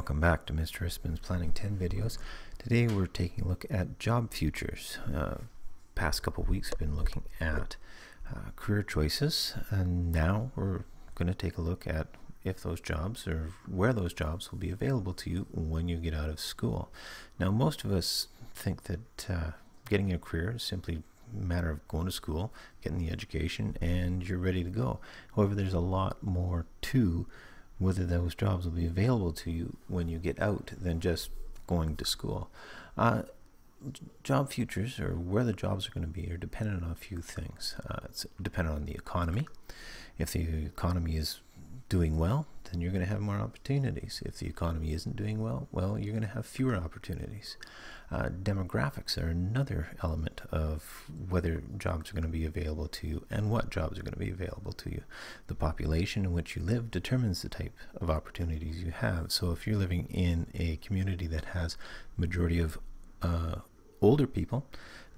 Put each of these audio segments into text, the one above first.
Welcome back to Mr. Rispin's Planning 10 videos. Today we're taking a look at job futures. Past couple weeks we've been looking at career choices, and now we're going to take a look at if those jobs or where those jobs will be available to you when you get out of school. Now most of us think that getting a career is simply a matter of going to school, getting the education, and you're ready to go. However, there's a lot more to whether those jobs will be available to you when you get out than just going to school. Job futures, or where the jobs are going to be, are dependent on a few things. It's dependent on the economy. If the economy is doing well, then you're going to have more opportunities. If the economy isn't doing well, you're going to have fewer opportunities. Demographics are another element of whether jobs are going to be available to you and what jobs are going to be available to you. The population in which you live determines the type of opportunities you have. So if you're living in a community that has a majority of older people,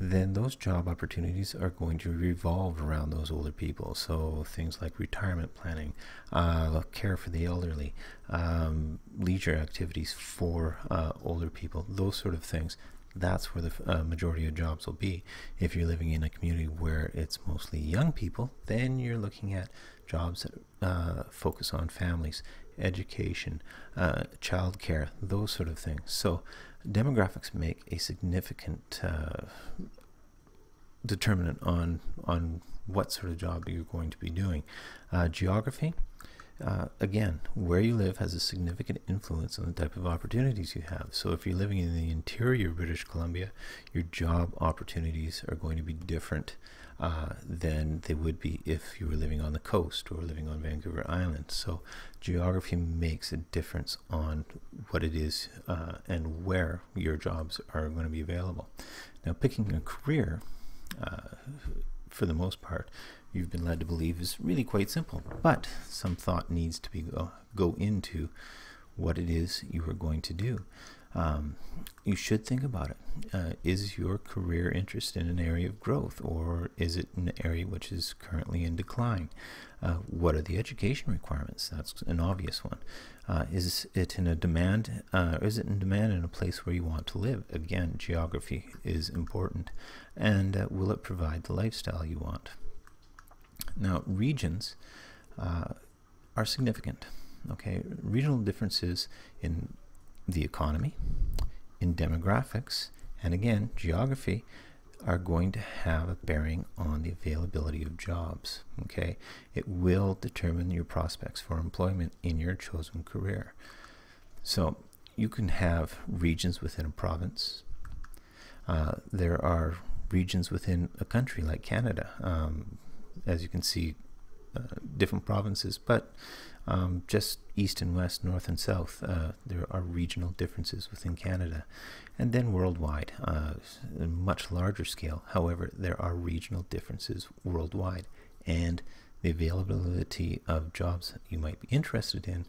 then those job opportunities are going to revolve around those older people. So things like retirement planning, care for the elderly, leisure activities for older people, those sort of things. That's where the majority of jobs will be. If you're living in a community where it's mostly young people, then you're looking at jobs that focus on families, education, childcare, those sort of things. So demographics make a significant determinant on what sort of job you're going to be doing. Geography, again, where you live has a significant influence on the type of opportunities you have. So if you're living in the interior of British Columbia, your job opportunities are going to be different than they would be if you were living on the coast or living on Vancouver Island. So geography makes a difference on what it is and where your jobs are going to be available. Now, picking a career, for the most part, you've been led to believe is really quite simple, but some thought needs to be go into what it is you are going to do. You should think about it. Is your career interest in an area of growth, or is it an area which is currently in decline? What are the education requirements? That's an obvious one. Is it in a demand? Is it in demand in a place where you want to live? Again, geography is important. And will it provide the lifestyle you want? Now, regions are significant. Okay, regional differences in the economy, in demographics, and again, geography are going to have a bearing on the availability of jobs. Okay, it will determine your prospects for employment in your chosen career. So you can have regions within a province. There are regions within a country like Canada. As you can see, different provinces, but just east and west, north and south, there are regional differences within Canada. And then worldwide, a much larger scale. However, there are regional differences worldwide, and the availability of jobs that you might be interested in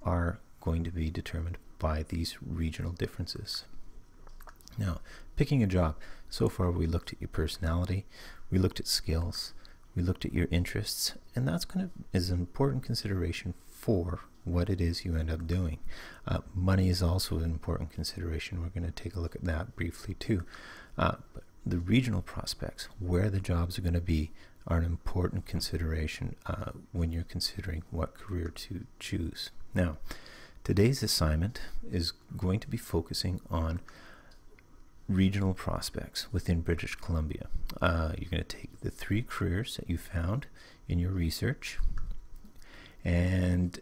are going to be determined by these regional differences. Now, picking a job, so far we looked at your personality, we looked at skills, we looked at your interests, and that's is an important consideration for what it is you end up doing. Money is also an important consideration. We're going to take a look at that briefly too. But the regional prospects, where the jobs are going to be, are an important consideration when you're considering what career to choose. Now, today's assignment is going to be focusing on regional prospects within British Columbia. You're going to take the 3 careers that you found in your research, and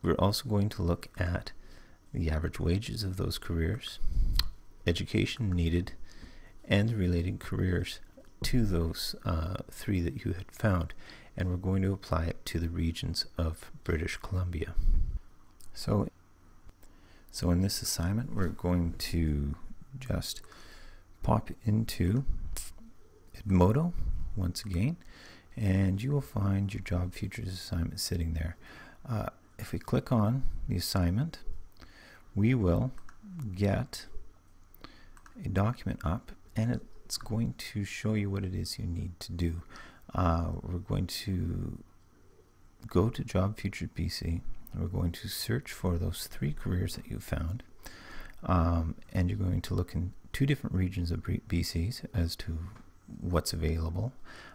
we're also going to look at the average wages of those careers, education needed, and the related careers to those 3 that you had found, and we're going to apply it to the regions of British Columbia. So in this assignment, we're going to just pop into Edmodo once again, and you will find your job futures assignment sitting there. If we click on the assignment, we will get a document up, and it's going to show you what it is you need to do. We're going to go to Job Futures BC, we're going to search for those 3 careers that you found, and you're going to look in 2 different regions of BCs as to what's available.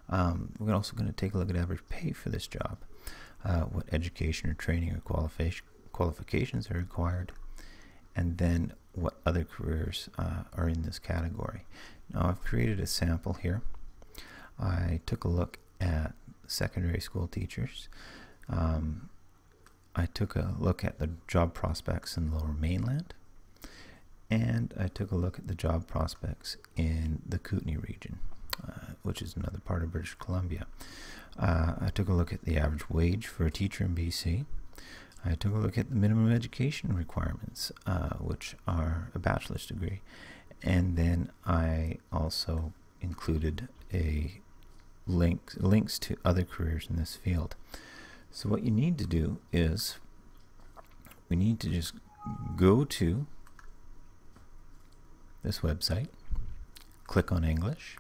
We're also going to take a look at average pay for this job, what education or training or qualifications are required, and then what other careers are in this category. Now I've created a sample here. I took a look at secondary school teachers. I took a look at the job prospects in the Lower Mainland, and I took a look at the job prospects in the Kootenay region, which is another part of British Columbia. I took a look at the average wage for a teacher in BC. I took a look at the minimum education requirements, which are a bachelor's degree. And then I also included links to other careers in this field. So what you need to do is we need to just go to this website, click on English,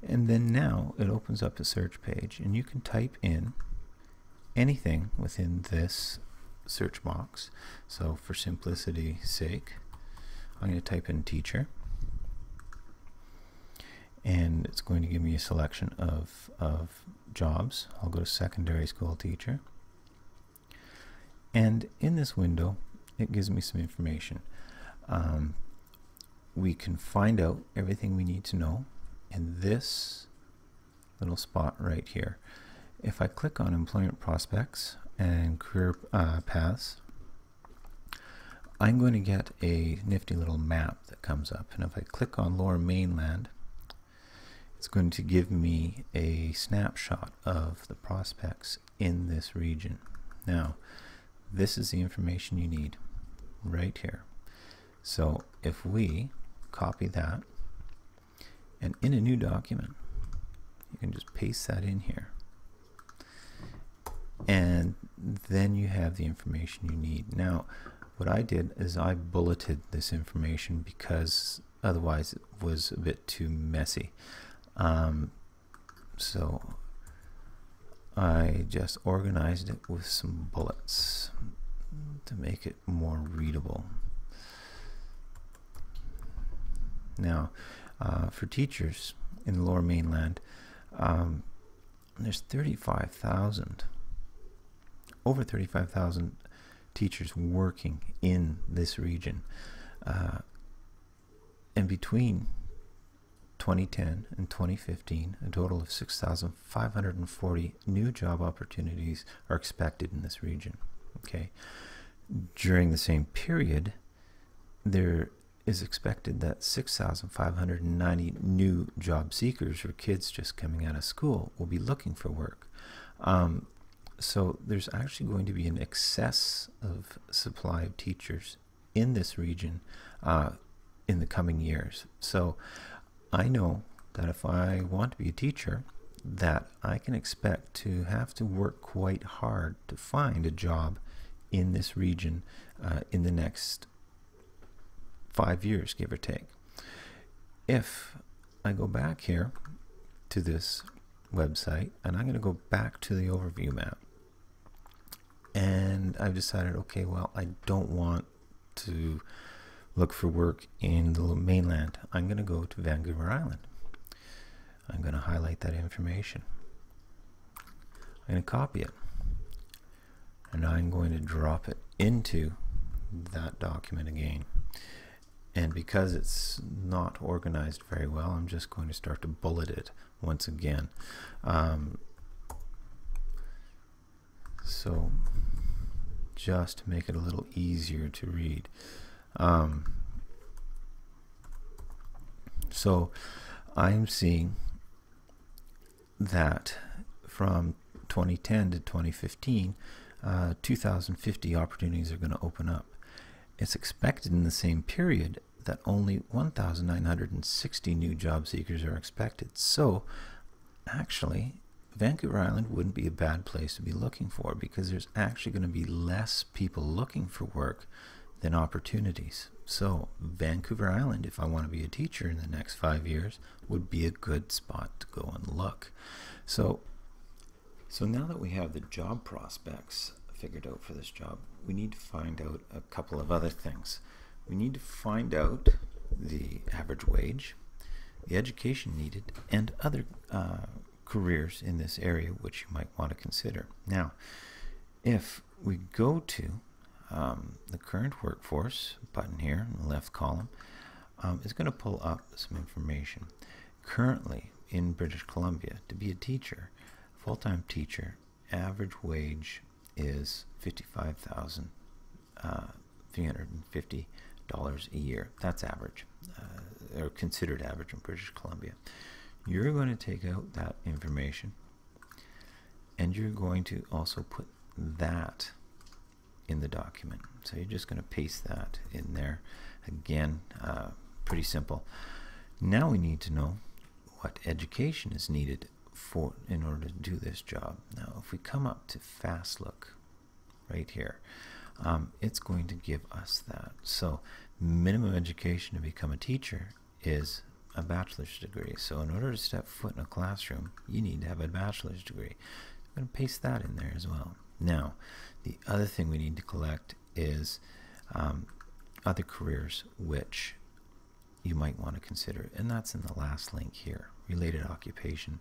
and then now it opens up a search page, and you can type in anything within this search box. So for simplicity's sake, I'm going to type in teacher, and it's going to give me a selection of jobs. I'll go to secondary school teacher, and in this window it gives me some information. We can find out everything we need to know in this little spot right here. If I click on employment prospects and career paths, I'm going to get a nifty little map that comes up, and if I click on Lower Mainland, it's going to give me a snapshot of the prospects in this region. Now, this is the information you need right here. So if we copy that, and in a new document, you can just paste that in here, and then you have the information you need. Now, what I did is I bulleted this information because otherwise it was a bit too messy. So I just organized it with some bullets to make it more readable. Now, for teachers in the Lower Mainland, there's 35,000, over 35,000 teachers working in this region. And between 2010 and 2015, a total of 6,540 new job opportunities are expected in this region. Okay. During the same period, there is expected that 6,590 new job seekers, or kids just coming out of school, will be looking for work. So there's actually going to be an excess of supply of teachers in this region in the coming years. So I know that if I want to be a teacher, that I can expect to have to work quite hard to find a job in this region in the next 5 years, give or take. If I go back here to this website, and I'm going to go back to the overview map, and I've decided, okay, well, I don't want to look for work in the mainland. I'm going to go to Vancouver Island. I'm going to highlight that information. I'm going to copy it, and I'm going to drop it into that document again. And because it's not organized very well, I'm just going to start to bullet it once again. So just to make it a little easier to read. So I'm seeing that from 2010 to 2015, 2,050 opportunities are going to open up. It's expected in the same period that only 1,960 new job seekers are expected. So actually, Vancouver Island wouldn't be a bad place to be looking for, because there's actually going to be less people looking for work than opportunities. So Vancouver Island, if I want to be a teacher in the next 5 years, would be a good spot to go and look. So now that we have the job prospects figured out for this job, we need to find out a couple of other things. We need to find out the average wage, the education needed, and other careers in this area which you might want to consider. Now, if we go to the current workforce button here in the left column, it's going to pull up some information. Currently in British Columbia, to be a teacher, full-time teacher, average wage is $55,350 a year. That's average, or considered average in British Columbia. You're going to take out that information, and you're going to also put that in the document. So you're just going to paste that in there. Again, pretty simple. Now we need to know what education is needed in order to do this job. Now, if we come up to Fast Look right here, it's going to give us that. So minimum education to become a teacher is a bachelor's degree. So in order to step foot in a classroom, you need to have a bachelor's degree. I'm going to paste that in there as well. Now, the other thing we need to collect is other careers which you might want to consider, and that's in the last link here, related occupation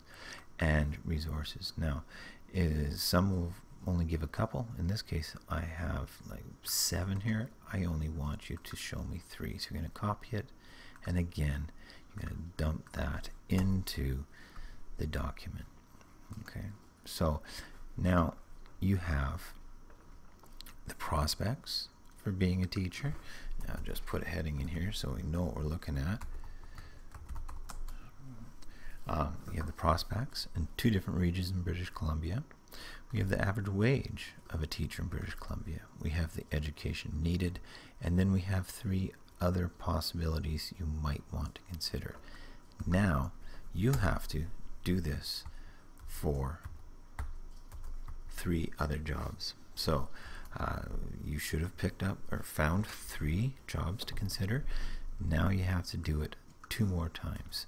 and resources. Now, some will only give a couple. In this case, I have like 7 here. I only want you to show me 3. So you're going to copy it, and again, you're going to dump that into the document. Okay, so now you have the prospects for being a teacher. Now just put a heading in here so we know what we're looking at. We have the prospects in 2 different regions in British Columbia. We have the average wage of a teacher in British Columbia. We have the education needed, and then we have 3 other possibilities you might want to consider. Now you have to do this for 3 other jobs. So you should have picked up or found 3 jobs to consider. Now you have to do it 2 more times.